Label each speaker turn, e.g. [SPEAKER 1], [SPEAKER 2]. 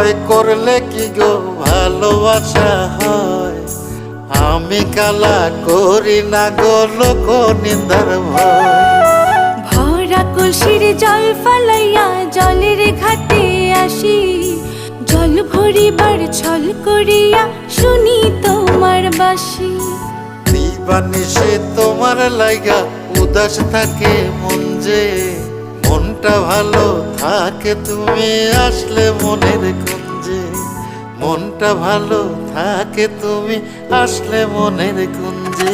[SPEAKER 1] ভয় করলে কি গো ভালোবাসা হয়? আমি কালা করি না গো লোক নিন্দার ভয়।
[SPEAKER 2] ভরা কলসির জল ফালাইয়া জলের ঘাটে আসি, জল ভরিবার ছল করিয়া শুনি তোমার বাঁশি।
[SPEAKER 1] দিবানিশি তোমার লাইগা উদাস থাকে মন যে, মনটা ভালো থাকে তুমি আসলে মনের কুঞ্জে। মনটা ভালো থাকে তুমি আসলে মনের কুঞ্জে।